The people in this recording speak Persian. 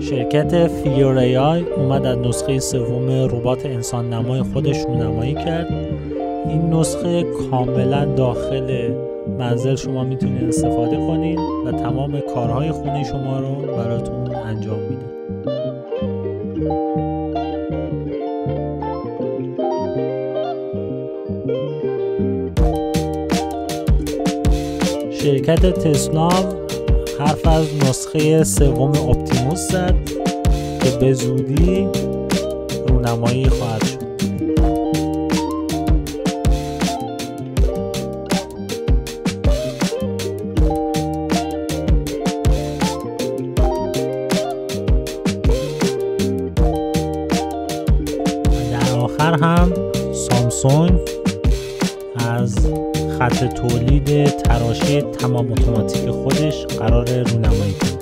شرکت فیگر ای آی اومد از نسخه سوم ربات انسان نمای خودش رونمایی کرد. این نسخه کاملا داخل منزل شما میتونید استفاده کنید و تمام کارهای خونه شما رو براتون انجام میده. شرکت تسلا حرف از نسخه سوم اپتیموس زد که به زودی رونمایی خواهد شد. در آخر هم سامسونگ از خط تولید تراشی تمام اتوماتیک خودش قرار رونمایی کنه.